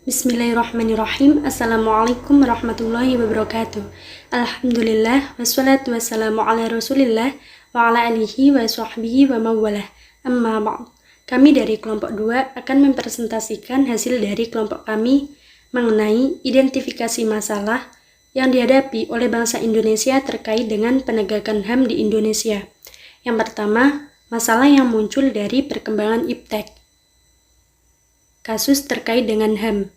Bismillahirrahmanirrahim. Assalamualaikum warahmatullahi wabarakatuh. Alhamdulillah, wassalatu wassalamu ala rasulillah wa ala alihi wa sahbihi wa mawalah. Amma ba'd. Kami dari kelompok 2 akan mempresentasikan hasil dari kelompok kami mengenai identifikasi masalah yang dihadapi oleh bangsa Indonesia terkait dengan penegakan HAM di Indonesia. Yang pertama, masalah yang muncul dari perkembangan iptek. Kasus terkait dengan HAM.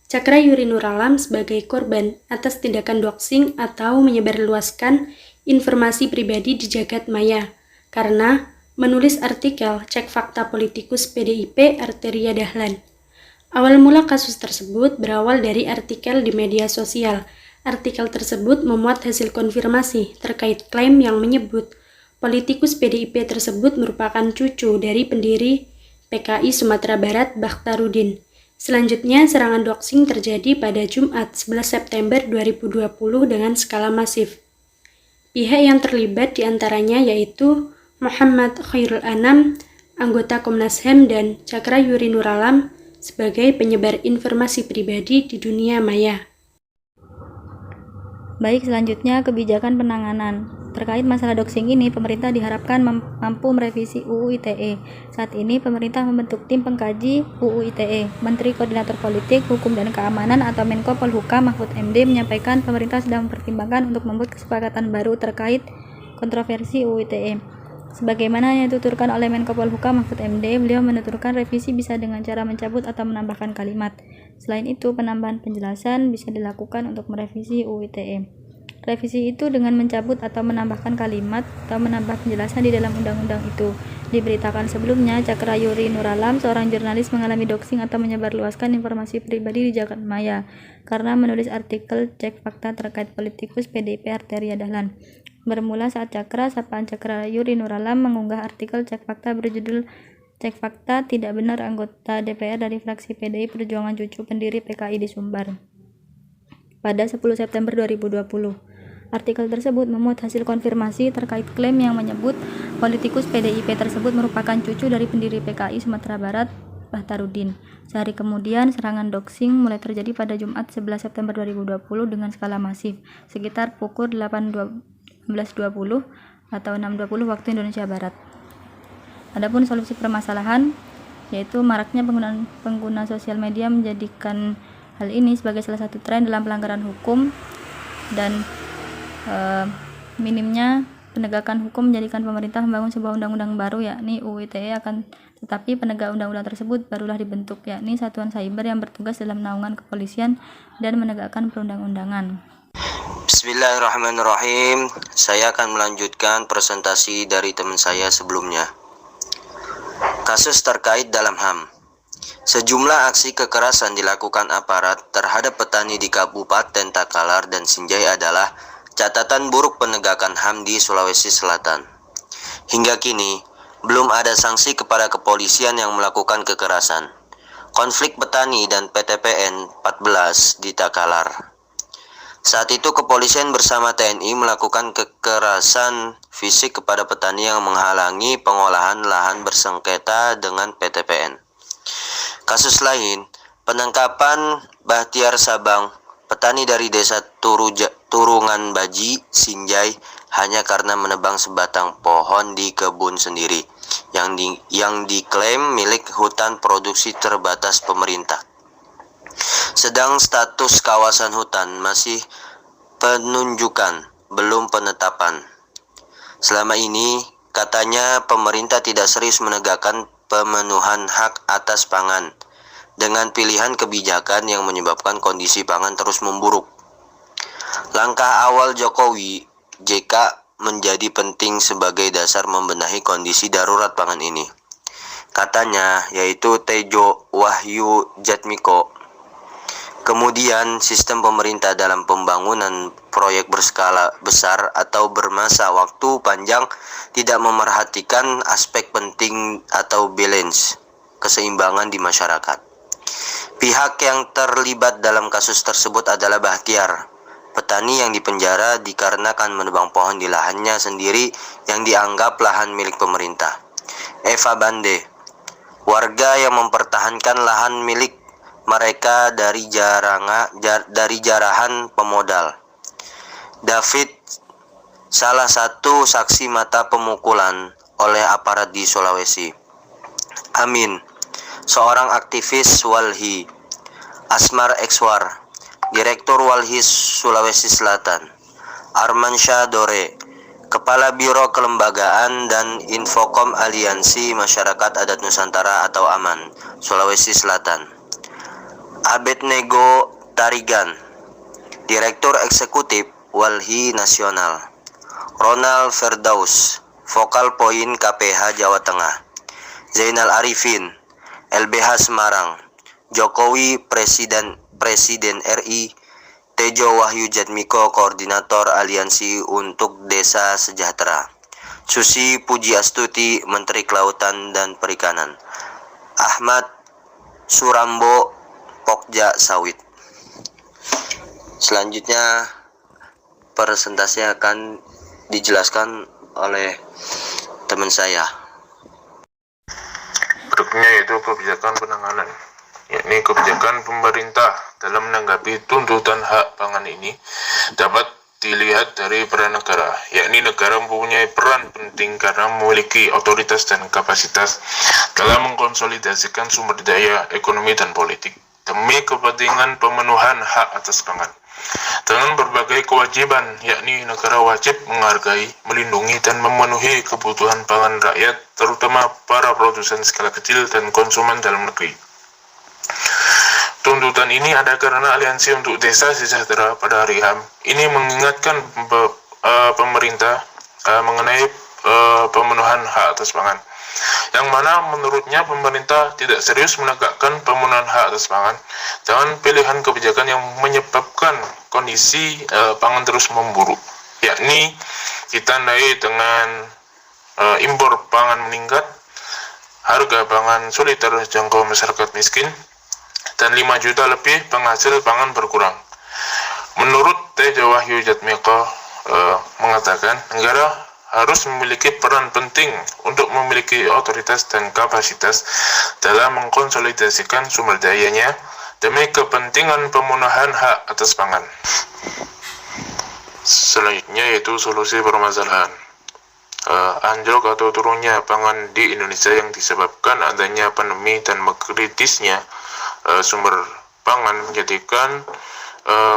Cakra Yuri Nuralam sebagai korban atas tindakan doxing atau menyebarluaskan informasi pribadi di jagat maya karena menulis artikel cek fakta politikus PDIP Arteria Dahlan. Awal mula kasus tersebut berawal dari artikel di media sosial. Artikel tersebut memuat hasil konfirmasi terkait klaim yang menyebut politikus PDIP tersebut merupakan cucu dari pendiri PKI Sumatera Barat Bakhtarudin. Selanjutnya, serangan doxing terjadi pada Jumat 11 September 2020 dengan skala masif. Pihak yang terlibat diantaranya yaitu Muhammad Khairul Anam, anggota Komnas HAM, dan Cakra Yuri Nuralam sebagai penyebar informasi pribadi di dunia maya. Baik, selanjutnya kebijakan penanganan. Terkait masalah doxing ini, pemerintah diharapkan mampu merevisi UU ITE. Saat ini, pemerintah membentuk tim pengkaji UU ITE. Menteri Koordinator Politik, Hukum dan Keamanan atau Menko Polhukam Mahfud MD menyampaikan pemerintah sedang mempertimbangkan untuk membuat kesepakatan baru terkait kontroversi UU ITE. Sebagaimana yang dituturkan oleh Menko Polhukam Mahfud MD, beliau menuturkan revisi bisa dengan cara mencabut atau menambahkan kalimat. Selain itu, penambahan penjelasan bisa dilakukan untuk merevisi UU ITE. Revisi itu dengan mencabut atau menambahkan kalimat atau menambah penjelasan di dalam undang-undang itu. Diberitakan sebelumnya, Cakra Yuri Nuralam, seorang jurnalis mengalami doxing atau menyebarluaskan informasi pribadi di jagat maya karena menulis artikel cek fakta terkait politikus PDIP Arteria Dahlan. Bermula saat sapaan Cakra Yuri Nuralam mengunggah artikel cek fakta berjudul "Cek Fakta Tidak Benar Anggota DPR dari Fraksi PDI Perjuangan Cucu Pendiri PKI di Sumbar" pada 10 September 2020. Artikel tersebut memuat hasil konfirmasi terkait klaim yang menyebut politikus PDIP tersebut merupakan cucu dari pendiri PKI Sumatera Barat Bakhtarudin. Sehari kemudian, serangan doxing mulai terjadi pada Jumat 11 September 2020 dengan skala masif, sekitar pukul 18.20 atau 6.20 waktu Indonesia Barat. Adapun solusi permasalahan, yaitu maraknya pengguna sosial media menjadikan hal ini sebagai salah satu tren dalam pelanggaran hukum dan minimnya penegakan hukum menjadikan pemerintah membangun sebuah undang-undang baru, yakni UU ITE, tetapi penegak undang-undang tersebut barulah dibentuk, yakni Satuan Cyber yang bertugas dalam naungan kepolisian dan menegakkan perundang-undangan. Bismillahirrahmanirrahim. Saya akan melanjutkan presentasi dari teman saya sebelumnya. Kasus terkait dalam HAM. Sejumlah aksi kekerasan dilakukan aparat terhadap petani di Kabupaten Takalar dan Sinjai adalah catatan buruk penegakan HAM di Sulawesi Selatan. Hingga kini, belum ada sanksi kepada kepolisian yang melakukan kekerasan. Konflik petani dan PTPN 14 di Takalar. Saat itu kepolisian bersama TNI melakukan kekerasan fisik kepada petani yang menghalangi pengolahan lahan bersengketa dengan PTPN. Kasus lain, penangkapan Bahtiar Sabang, petani dari desa Turungan Baji, Sinjai, hanya karena menebang sebatang pohon di kebun sendiri yang diklaim milik hutan produksi terbatas pemerintah. Sedang status kawasan hutan masih penunjukan, belum penetapan. Selama ini, katanya pemerintah tidak serius menegakkan pemenuhan hak atas pangan dengan pilihan kebijakan yang menyebabkan kondisi pangan terus memburuk. Langkah awal Jokowi JK menjadi penting sebagai dasar membenahi kondisi darurat pangan ini. Katanya, yaitu Tejo Wahyu Jatmiko. Kemudian, sistem pemerintah dalam pembangunan proyek berskala besar atau bermasa waktu panjang tidak memerhatikan aspek penting atau balance, keseimbangan di masyarakat. Pihak yang terlibat dalam kasus tersebut adalah Bahtiar, petani yang dipenjara dikarenakan menebang pohon di lahannya sendiri yang dianggap lahan milik pemerintah. Eva Bande, warga yang mempertahankan lahan milik mereka dari jarahan pemodal. David, salah satu saksi mata pemukulan oleh aparat di Sulawesi. Amin, seorang aktivis Walhi. Asmar Ekswar, Direktur Walhi Sulawesi Selatan. Armansyah Dore, Kepala Biro Kelembagaan dan Infokom Aliansi Masyarakat Adat Nusantara atau AMAN, Sulawesi Selatan. Abednego Tarigan, Direktur Eksekutif Walhi Nasional. Ronald Firdaus, Vokal Poin KPH Jawa Tengah. Zainal Arifin, LBH Semarang. Jokowi Presiden RI. Tejo Wahyu Jatmiko, Koordinator Aliansi untuk Desa Sejahtera. Susi Pujiastuti, Menteri Kelautan dan Perikanan. Ahmad Surambo, Pokja Sawit. Selanjutnya presentasi akan dijelaskan oleh teman saya. Berikutnya yaitu kebijakan penanganan, yakni kebijakan pemerintah dalam menanggapi tuntutan hak pangan ini dapat dilihat dari peran negara, yakni negara mempunyai peran penting karena memiliki otoritas dan kapasitas dalam mengkonsolidasikan sumber daya ekonomi dan politik demi kepentingan pemenuhan hak atas pangan. Dengan berbagai kewajiban, yakni negara wajib menghargai, melindungi, dan memenuhi kebutuhan pangan rakyat, terutama para produsen skala kecil dan konsumen dalam negeri. Tuntutan ini ada karena Aliansi untuk Desa Sejahtera pada hari HAM ini mengingatkan pemerintah mengenai pemenuhan hak atas pangan, yang mana menurutnya pemerintah tidak serius menegakkan pemenuhan hak atas pangan dengan pilihan kebijakan yang menyebabkan kondisi pangan terus memburuk, yakni ditandai dengan impor pangan meningkat, harga pangan sulit terjangkau masyarakat miskin, dan 5 juta lebih penghasil pangan berkurang. Menurut Tejo Wahyu Jatmiko mengatakan, negara harus memiliki peran penting untuk memiliki otoritas dan kapasitas dalam mengkonsolidasikan sumber dayanya demi kepentingan pemenuhan hak atas pangan. Selanjutnya yaitu solusi permasalahan. Anjlok atau turunnya pangan di Indonesia yang disebabkan adanya pandemi dan kritisnya sumber pangan menjadikan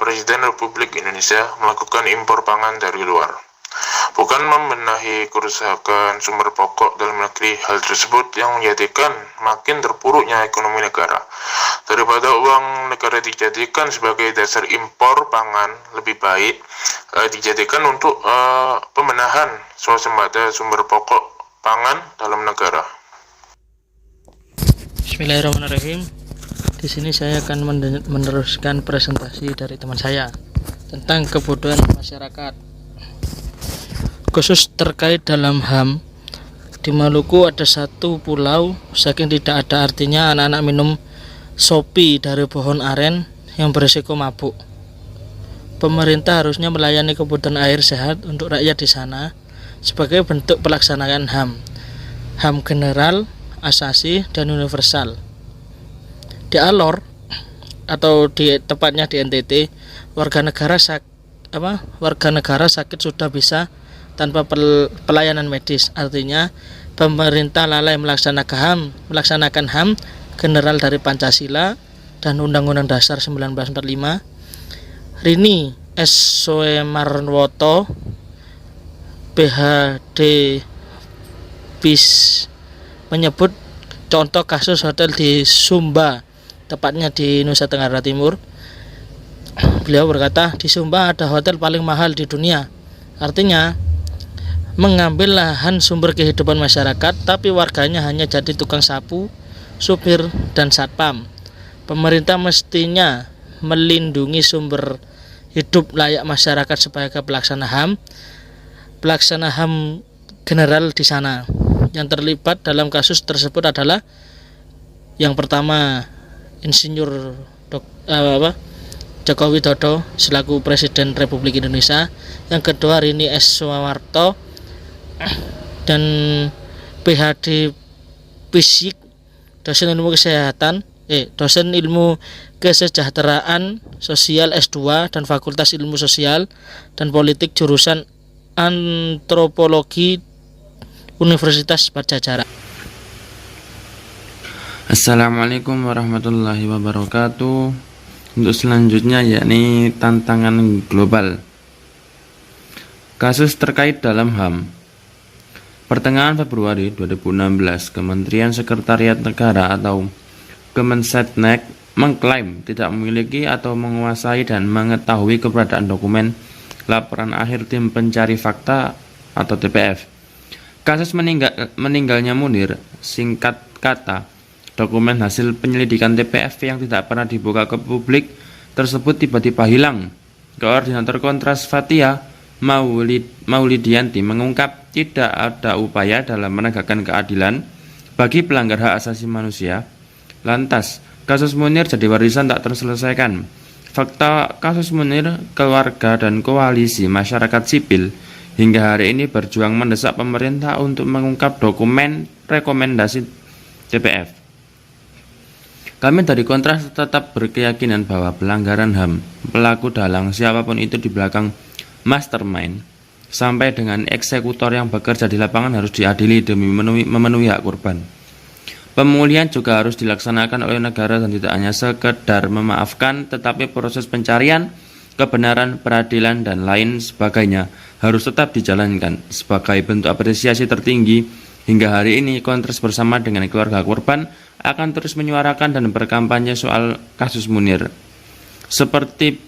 Presiden Republik Indonesia melakukan impor pangan dari luar, bukan membenahi kerusakan sumber pokok dalam negeri. Hal tersebut yang menjadikan makin terpuruknya ekonomi negara. Daripada uang negara dijadikan sebagai dasar impor pangan, lebih baik dijadikan untuk pembenahan swasembada sumber pokok pangan dalam negara. Bismillahirrahmanirrahim. Di sini saya akan meneruskan presentasi dari teman saya tentang kebodohan masyarakat, khusus terkait dalam HAM. Di Maluku ada satu pulau, saking tidak ada artinya anak-anak minum sopi dari pohon aren yang berisiko mabuk. Pemerintah harusnya melayani kebutuhan air sehat untuk rakyat di sana sebagai bentuk pelaksanaan HAM general, asasi, dan universal. Di Alor atau tepatnya di NTT, warga negara sakit sudah bisa tanpa pelayanan medis. Artinya pemerintah lalai melaksanakan HAM general dari Pancasila dan Undang-Undang Dasar 1945. Rini S. Soemarwoto, PhD BIS, menyebut contoh kasus hotel di Sumba, tepatnya di Nusa Tenggara Timur. Beliau berkata, di Sumba ada hotel paling mahal di dunia. Artinya mengambil lahan sumber kehidupan masyarakat, tapi warganya hanya jadi tukang sapu, supir, dan satpam. Pemerintah mestinya melindungi sumber hidup layak masyarakat sebagai pelaksana HAM general di sana. Yang terlibat dalam kasus tersebut adalah yang pertama Insinyur Joko Widodo selaku Presiden Republik Indonesia, yang kedua Rini S. Soemarwoto dan PhD Fisik, dosen ilmu kesehatan, dosen ilmu kesejahteraan sosial S2 dan Fakultas Ilmu Sosial dan Politik jurusan Antropologi Universitas Padjadjaran. Assalamualaikum warahmatullahi wabarakatuh. Untuk selanjutnya yakni tantangan global. Kasus terkait dalam HAM. Pertengahan Februari 2016, Kementerian Sekretariat Negara atau Kemensetnek mengklaim tidak memiliki atau menguasai dan mengetahui keberadaan dokumen laporan akhir tim pencari fakta atau TPF. Kasus meninggalnya Munir, singkat kata, dokumen hasil penyelidikan TPF yang tidak pernah dibuka ke publik tersebut tiba-tiba hilang. Koordinator Kontras Fathia Maulidianti mengungkap tidak ada upaya dalam menegakkan keadilan bagi pelanggar hak asasi manusia. Lantas, kasus Munir jadi warisan tak terselesaikan. Fakta kasus Munir, keluarga dan koalisi masyarakat sipil hingga hari ini berjuang mendesak pemerintah untuk mengungkap dokumen rekomendasi TPF. Kami dari Kontras tetap berkeyakinan bahwa pelanggaran HAM, pelaku dalang siapapun itu di belakang mastermind sampai dengan eksekutor yang bekerja di lapangan harus diadili demi memenuhi hak korban. Pemulihan juga harus dilaksanakan oleh negara dan tidak hanya sekedar memaafkan, tetapi proses pencarian kebenaran, peradilan dan lain sebagainya harus tetap dijalankan. Sebagai bentuk apresiasi tertinggi, hingga hari ini Kontras bersama dengan keluarga korban akan terus menyuarakan dan berkampanye soal kasus Munir. Seperti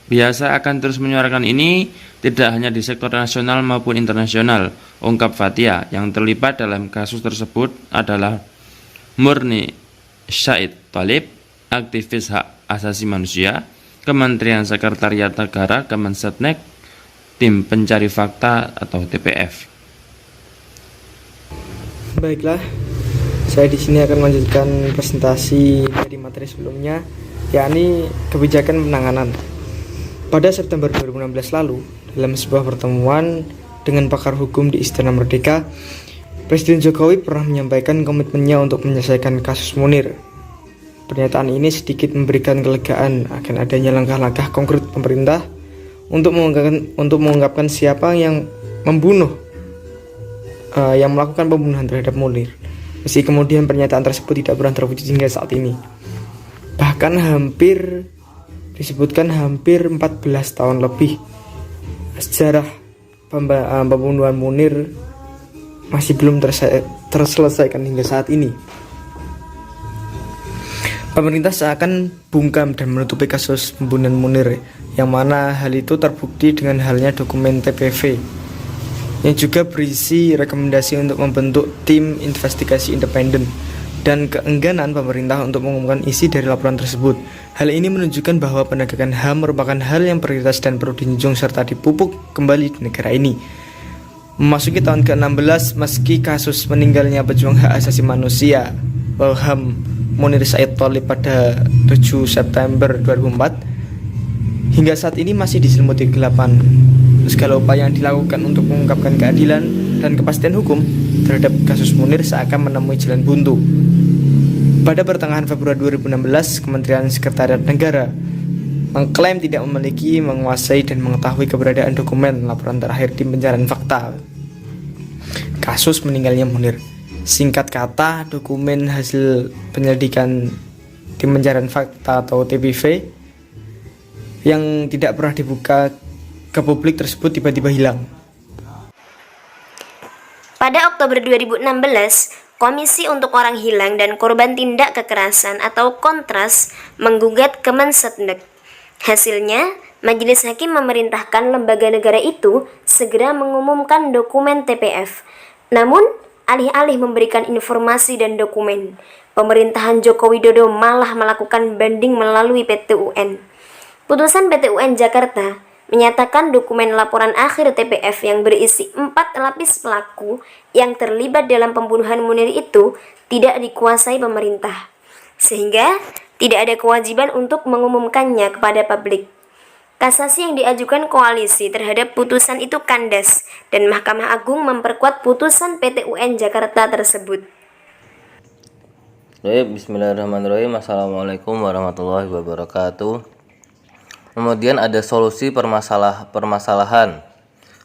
biasa akan terus menyuarakan ini tidak hanya di sektor nasional maupun internasional, ungkap Fathia. Yang terlibat dalam kasus tersebut adalah Murni Syahid Thalib, aktivis hak asasi manusia, Kementerian Sekretariat Negara, Kemensetnek, tim pencari fakta atau TPF. Baiklah, saya di sini akan melanjutkan presentasi dari materi sebelumnya, yakni kebijakan penanganan. Pada September 2016 lalu, dalam sebuah pertemuan dengan pakar hukum di Istana Merdeka, Presiden Jokowi pernah menyampaikan komitmennya untuk menyelesaikan kasus Munir. Pernyataan ini sedikit memberikan kelegaan akan adanya langkah-langkah konkret pemerintah untuk mengungkapkan siapa yang melakukan pembunuhan terhadap Munir. Meski kemudian pernyataan tersebut tidak pernah terwujud hingga saat ini. Bahkan disebutkan hampir 14 tahun lebih sejarah pembunuhan Munir masih belum terselesaikan hingga saat ini. Pemerintah seakan bungkam dan menutupi kasus pembunuhan Munir, yang mana hal itu terbukti dengan halnya dokumen TPV yang juga berisi rekomendasi untuk membentuk tim investigasi independen dan keengganan pemerintah untuk mengumumkan isi dari laporan tersebut. Hal ini menunjukkan bahwa penegakan HAM merupakan hal yang prioritas dan perlu dijunjung serta dipupuk kembali di negara ini. Memasuki tahun ke-16 meski kasus meninggalnya pejuang hak asasi manusia HAM Munir Syahid Thalib pada 7 September 2004 hingga saat ini masih diselimuti kegelapan. Segala upaya yang dilakukan untuk mengungkapkan keadilan dan kepastian hukum terhadap kasus Munir seakan menemui jalan buntu. Pada pertengahan Februari 2016, Kementerian Sekretariat Negara mengklaim tidak memiliki, menguasai, dan mengetahui keberadaan dokumen laporan terakhir tim pencarian fakta kasus meninggalnya Munir. Singkat kata, dokumen hasil penyelidikan tim pencarian fakta atau TPV yang tidak pernah dibuka ke publik tersebut tiba-tiba hilang. Pada Oktober 2016, Komisi untuk Orang Hilang dan Korban Tindak Kekerasan atau Kontras menggugat Kemensetnek. Hasilnya, Majelis Hakim memerintahkan lembaga negara itu segera mengumumkan dokumen TPF. Namun, alih-alih memberikan informasi dan dokumen, pemerintahan Joko Widodo malah melakukan banding melalui PT UN. Putusan PT UN Jakarta menyatakan dokumen laporan akhir TPF yang berisi 4 lapis pelaku yang terlibat dalam pembunuhan Munir itu tidak dikuasai pemerintah, sehingga tidak ada kewajiban untuk mengumumkannya kepada publik. Kasasi yang diajukan koalisi terhadap putusan itu kandas dan Mahkamah Agung memperkuat putusan PT UN Jakarta tersebut. Baik, bismillahirrahmanirrahim. Assalamualaikum warahmatullahi wabarakatuh. Kemudian ada solusi permasalahan.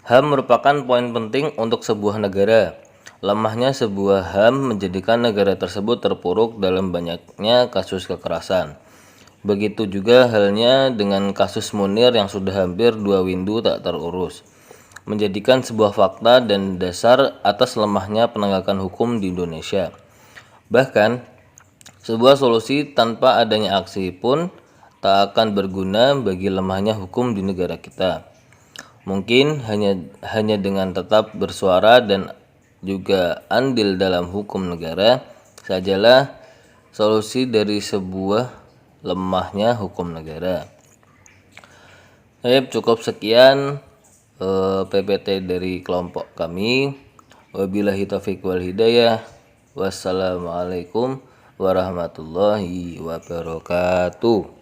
HAM merupakan poin penting untuk sebuah negara. Lemahnya sebuah HAM menjadikan negara tersebut terpuruk dalam banyaknya kasus kekerasan. Begitu juga halnya dengan kasus Munir yang sudah hampir 2 windu tak terurus, menjadikan sebuah fakta dan dasar atas lemahnya penegakan hukum di Indonesia. Bahkan, sebuah solusi tanpa adanya aksi pun tak akan berguna bagi lemahnya hukum di negara kita. Mungkin hanya dengan tetap bersuara dan juga andil dalam hukum negara sajalah solusi dari sebuah lemahnya hukum negara. Baik, cukup sekian PPT dari kelompok kami. Wabillahi taufiq wal hidayah. Wassalamualaikum warahmatullahi wabarakatuh.